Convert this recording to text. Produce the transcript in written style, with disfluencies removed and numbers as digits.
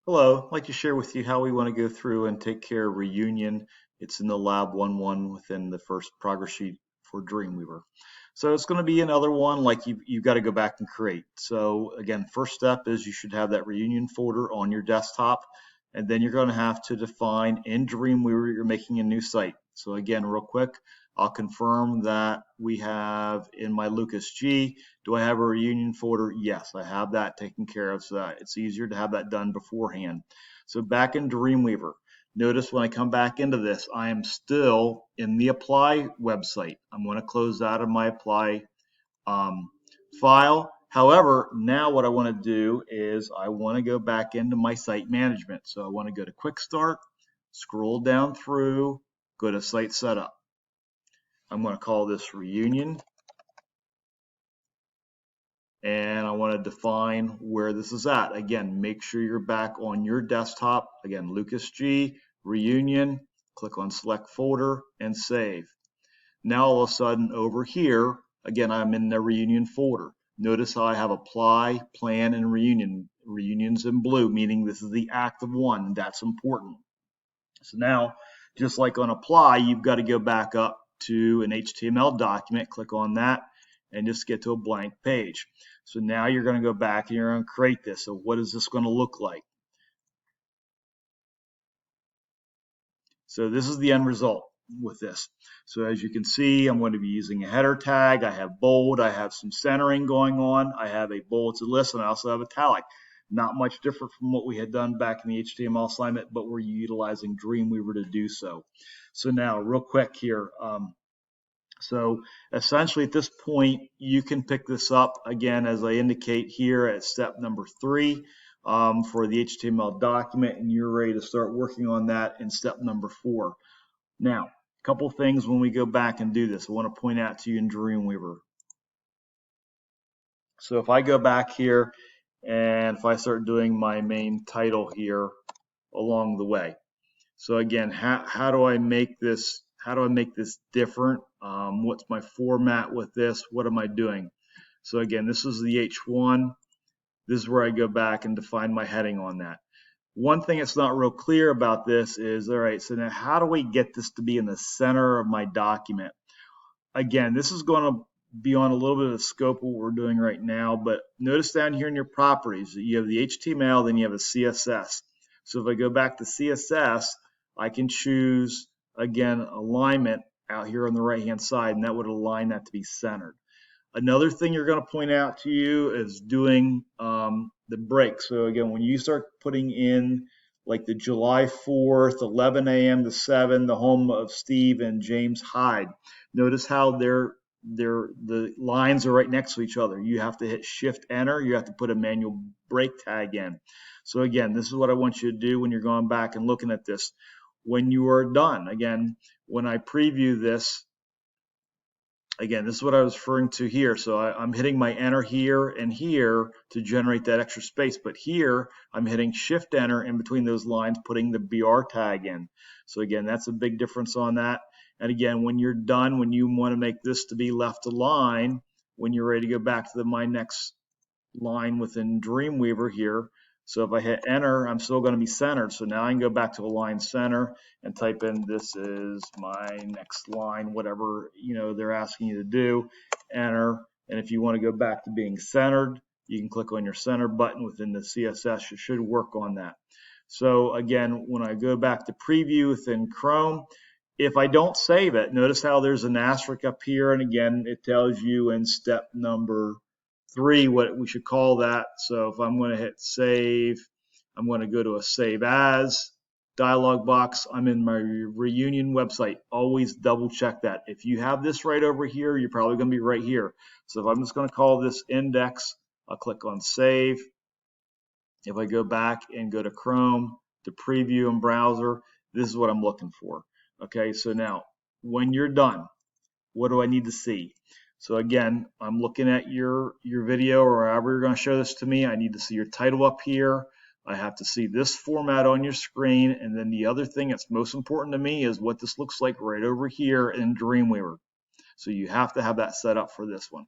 Hello, I'd like to share with you how we want to go through and take care of Reunion. It's in the Lab1-1 within the first progress sheet for Dreamweaver. So it's going to be another one like you've got to go back and create. So again, first step is you should have that Reunion folder on your desktop, and then you're going to have to define in Dreamweaver you're making a new site. So again, real quick, I'll confirm that we have in my Lucas G. Do I have a reunion folder? Yes, I have that taken care of, so that it's easier to have that done beforehand. So back in Dreamweaver, notice when I come back into this, I am still in the apply website. I'm going to close out of my apply file. However, now what I want to do is I want to go back into my site management. So I want to go to Quick Start, scroll down through, go to Site Setup. I'm going to call this Reunion, and I want to define where this is at. Again, make sure you're back on your desktop. Again, Lucas G, Reunion, click on Select Folder and Save. Now all of a sudden over here, again, I'm in the Reunion folder. Notice how I have Apply, Plan, and Reunion. Reunion's in blue, meaning this is the active one, and that's important. So now, just like on Apply, you've got to go back up to an HTML document, click on that, and just get to a blank page. So now you're going to go back and you're going to create this. So what is this going to look like? So this is the end result with this. So as you can see, I'm going to be using a header tag. I have bold, I have some centering going on, I have a bulleted list, and I also have italic. Not much different from what we had done back in the HTML assignment, but we're utilizing Dreamweaver to do so. So now, real quick here. So essentially at this point, you can pick this up again, as I indicate here at step number 3 for the HTML document, and you're ready to start working on that in step number 4. Now, a couple things when we go back and do this, I want to point out to you in Dreamweaver. So if I go back here and if I start doing my main title here along the way. So again, how do I make this? How do I make this different? What's my format with this? What am I doing? So again, this is the H1. This is where I go back and define my heading on that. One thing that's not real clear about this is, all right, so now how do we get this to be in the center of my document? Again, this is going to be on a little bit of the scope of what we're doing right now, but notice down here in your properties, you have the HTML, then you have a CSS. So if I go back to CSS, I can choose, again, alignment out here on the right-hand side, and that would align that to be centered. Another thing you're going to point out to you is doing the break. So again, when you start putting in like the July 4th, 11 a.m. to 7, the home of Steve and James Hyde, notice how the lines are right next to each other. You have to hit Shift Enter. You have to put a manual break tag in. So again, this is what I want you to do when you're going back and looking at this. When you are done, again, when I preview this, again, this is what I was referring to here. So I'm hitting my enter here and here to generate that extra space. But here, I'm hitting Shift Enter in between those lines, putting the BR tag in. So again, that's a big difference on that. And again, when you're done, when you want to make this to be left align, when you're ready to go back to my next line within Dreamweaver here, so if I hit enter, I'm still going to be centered. So now I can go back to align center and type in, this is my next line, whatever they're asking you to do, enter. And if you want to go back to being centered, you can click on your center button within the CSS. It should work on that. So again, when I go back to preview within Chrome, if I don't save it, notice how there's an asterisk up here. And again, it tells you in step number 3 what we should call that. So if I'm going to hit save, I'm going to go to a save as dialog box. I'm in my Reunion website. Always double check that. If you have this right over here, you're probably going to be right here. So if I'm just going to call this index, I'll click on save. If I go back and go to Chrome, to preview and browser, this is what I'm looking for. Okay, so now when you're done, what do I need to see? So again, I'm looking at your video or however you're going to show this to me. I need to see your title up here. I have to see this format on your screen. And then the other thing that's most important to me is what this looks like right over here in Dreamweaver. So you have to have that set up for this one.